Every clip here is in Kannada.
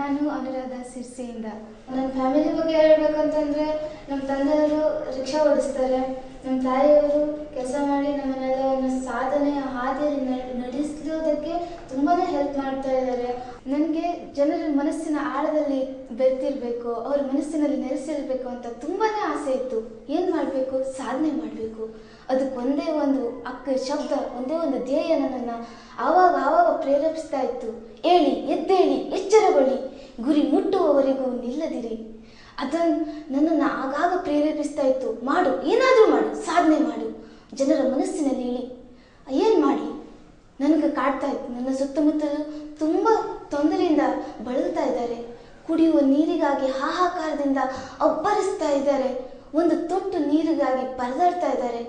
ನಾನು ಅನುರಾಧ ಸಿರ್ಸಿಯಿಂದ. ನನ್ನ ಫ್ಯಾಮಿಲಿ ಬಗ್ಗೆ ಹೇಳ್ಬೇಕಂತಂದರೆ, ನಮ್ಮ ತಂದೆಯವರು ರಿಕ್ಷಾ ಓಡಿಸ್ತಾರೆ, ನಮ್ಮ ತಾಯಿಯವರು ಕೆಲಸ ಮಾಡಿ ನಮ್ಮನ್ನೆಲ್ಲ ಒಂದು ಸಾಧನೆಯ ಹಾದಿಯಲ್ಲಿ ನಡೆಸೋದಕ್ಕೆ ತುಂಬಾ ಹೆಲ್ಪ್ ಮಾಡ್ತಾ ಇದ್ದಾರೆ. ನನಗೆ ಜನರ ಮನಸ್ಸಿನ ಆಳದಲ್ಲಿ ಬೆರೆತಿರಬೇಕು, ಅವ್ರ ಮನಸ್ಸಿನಲ್ಲಿ ನೆಲೆಸಿರಬೇಕು ಅಂತ ತುಂಬಾ ಆಸೆ ಇತ್ತು. ಏನು ಮಾಡಬೇಕು? ಸಾಧನೆ ಮಾಡಬೇಕು. ಅದಕ್ಕೆ ಒಂದೇ ಒಂದು ಶಬ್ದ, ಒಂದೇ ಒಂದು ಧ್ಯೇಯ ನನ್ನನ್ನು ಆವಾಗ ಪ್ರೇರೇಪಿಸ್ತಾ ಇತ್ತು. ಏಳಿ, ಎದ್ದೇಳಿ, ಎಚ್ಚರಗೊಳ್ಳಿ, ಗುರಿ ಮುಟ್ಟುವವರೆಗೂ ನಿಲ್ಲದಿರಿ. ಅದನ್ನು ನನ್ನನ್ನು ಆಗಾಗ ಪ್ರೇರೇಪಿಸ್ತಾ ಇತ್ತು. ಮಾಡು, ಏನಾದರೂ ಮಾಡು, ಸಾಧನೆ ಮಾಡು, ಜನರ ಮನಸ್ಸಿನಲ್ಲಿ ಇಳಿ. ಏನು ಮಾಡಲಿ? ನನಗೆ ಕಾಡ್ತಾ ಇತ್ತು. ನನ್ನ ಸುತ್ತಮುತ್ತಲು ತುಂಬ ತೊಂದರೆಯಿಂದ ಬಳಲ್ತಾ ಇದ್ದಾರೆ. ಕುಡಿಯುವ ನೀರಿಗಾಗಿ ಹಾಹಾಕಾರದಿಂದ ಅಬ್ಬರಿಸ್ತಾ ಇದ್ದಾರೆ. ಒಂದು ತೊಟ್ಟು ನೀರಿಗಾಗಿ ಪರದಾಡ್ತಾ ಇದ್ದಾರೆ.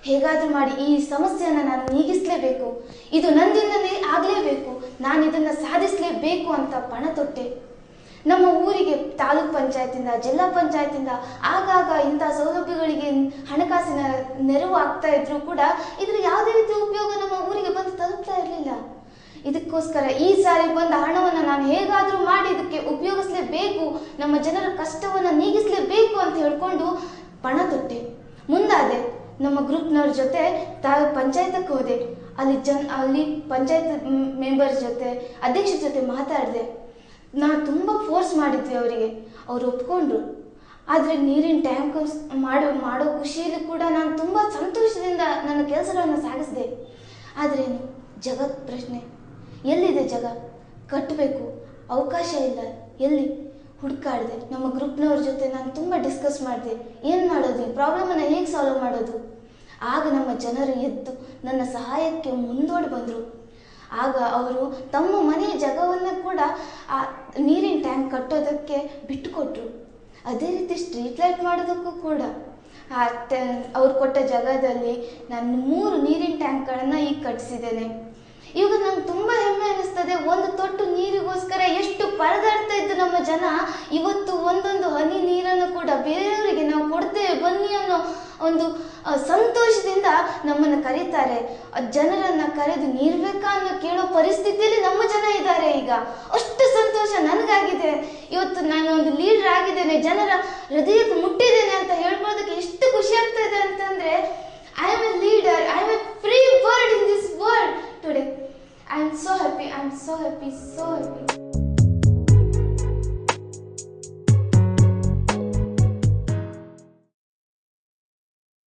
ಹೇಗಾದರೂ ಮಾಡಿ ಈ ಸಮಸ್ಯೆಯನ್ನು ನಾನು ನೀಗಿಸಲೇಬೇಕು, ಇದು ನನ್ನಿಂದಲೇ ಆಗಲೇಬೇಕು, ನಾನು ಇದನ್ನು ಸಾಧಿಸಲೇಬೇಕು ಅಂತ ಪಣ ತೊಟ್ಟೆ. ನಮ್ಮ ಊರಿಗೆ ತಾಲೂಕ್ ಪಂಚಾಯತಿಂದ, ಜಿಲ್ಲಾ ಪಂಚಾಯತಿಂದ ಆಗಾಗ ಇಂಥ ಸೌಲಭ್ಯಗಳಿಗೆ ಹಣಕಾಸಿನ ನೆರವು ಆಗ್ತಾ ಇದ್ರೂ ಕೂಡ ಇದರ ಯಾವುದೇ ರೀತಿಯ ಉಪಯೋಗ ನಮ್ಮ ಊರಿಗೆ ಬಂದು ತಲುಪ್ತಾ ಇರಲಿಲ್ಲ. ಇದಕ್ಕೋಸ್ಕರ ಈ ಸಾರಿ ಬಂದ ಹಣವನ್ನು ನಾನು ಹೇಗಾದರೂ ಮಾಡಿ ಇದಕ್ಕೆ ಉಪಯೋಗಿಸಲೇಬೇಕು, ನಮ್ಮ ಜನರ ಕಷ್ಟವನ್ನು ನೀಗಿಸಲೇಬೇಕು ಅಂತ ಹೇಳ್ಕೊಂಡು ಪಣ ತೊಟ್ಟೆ. ಮುಂದಾದೆ. ನಮ್ಮ ಗ್ರೂಪ್ನವ್ರ ಜೊತೆ ಪಂಚಾಯತಕ್ಕೆ ಹೋದೆ. ಅಲ್ಲಿ ಪಂಚಾಯತ್ ಮೆಂಬರ್ಸ್ ಜೊತೆ, ಅಧ್ಯಕ್ಷರ ಜೊತೆ ಮಾತಾಡಿದೆ. ನಾನು ತುಂಬ ಫೋರ್ಸ್ ಮಾಡಿದ್ವಿ ಅವರಿಗೆ. ಅವ್ರು ಒಪ್ಕೊಂಡ್ರು. ಆದರೆ ನೀರಿನ ಟ್ಯಾಂಕ್ ಮಾಡೋ ಖುಷಿಯಲ್ಲಿ ಕೂಡ ನಾನು ತುಂಬ ಸಂತೋಷದಿಂದ ನನ್ನ ಕೆಲಸಗಳನ್ನು ಸಾಗಿಸಿದೆ. ಆದ್ರೇನು ಜಗತ್ ಪ್ರಶ್ನೆ, ಎಲ್ಲಿದೆ ಜಾಗ? ಕಟ್ಟಬೇಕು, ಅವಕಾಶ ಇಲ್ಲ, ಎಲ್ಲಿ ಹುಡುಕಾಡಿದೆ. ನಮ್ಮ ಗ್ರೂಪ್ನವ್ರ ಜೊತೆ ನಾನು ತುಂಬ ಡಿಸ್ಕಸ್ ಮಾಡಿದೆ. ಏನು ಮಾಡೋದು? ಈ ಪ್ರಾಬ್ಲಮನ್ನು ಹೇಗೆ ಸಾಲ್ವ್ ಮಾಡೋದು? ಆಗ ನಮ್ಮ ಜನರು ಎದ್ದು ನನ್ನ ಸಹಾಯಕ್ಕೆ ಮುಂದೋಡಿ ಬಂದರು. ಆಗ ಅವರು ತಮ್ಮ ಮನೆಯ ಜಾಗವನ್ನು ಕೂಡ ಆ ನೀರಿನ ಟ್ಯಾಂಕ್ ಕಟ್ಟೋದಕ್ಕೆ ಬಿಟ್ಟುಕೊಟ್ರು. ಅದೇ ರೀತಿ ಸ್ಟ್ರೀಟ್ ಲೈಟ್ ಮಾಡೋದಕ್ಕೂ ಕೂಡ ಅವ್ರು ಕೊಟ್ಟ ಜಾಗದಲ್ಲಿ ನಾನು 3 ನೀರಿನ ಟ್ಯಾಂಕ್ಗಳನ್ನು ಈಗ ಕಟ್ಟಿಸಿದ್ದೇನೆ. ಇವಾಗ ನಂಗೆ ತುಂಬ ಹೆಮ್ಮೆ ಅನ್ನಿಸ್ತದೆ. ಒಂದು ತೊಟ್ಟು ನೀರಿಗೋಸ್ಕರ ಎಷ್ಟು ಪರದಾಡ್ತಾ ಇದ್ದು ನಮ್ಮ ಜನ ಇವತ್ತು ಒಂದೊಂದು ಹನಿ ನೀರನ್ನು ಕೂಡ ಬೇರೆಯವರಿಗೆ ನಾವು ಕೊಡ್ತೇವೆ ಬನ್ನಿ ಅನ್ನೋ ಒಂದು ಸಂತೋಷದಿಂದ ನಮ್ಮನ್ನು ಕರೀತಾರೆ. ಜನರನ್ನು ಕರೆದು ನೀರು ಬೇಕಾ ಅನ್ನೋ ಕೇಳೋ ಪರಿಸ್ಥಿತಿಯಲ್ಲಿ ನಮ್ಮ ಜನ ಇದ್ದಾರೆ. ಈಗ ಅಷ್ಟು ಸಂತೋಷ ನನಗಾಗಿದೆ. ಇವತ್ತು ನಾನು ಒಂದು ಲೀಡರ್ ಆಗಿದ್ದೇನೆ, ಜನರ ಹೃದಯಕ್ಕೆ ಮುಟ್ಟಿದ್ದೇನೆ ಅಂತ ಹೇಳ್ಕೊಳ್ಳೋದಕ್ಕೆ ಎಷ್ಟು ಖುಷಿ ಆಗ್ತಾ ಇದೆ ಅಂತಂದರೆ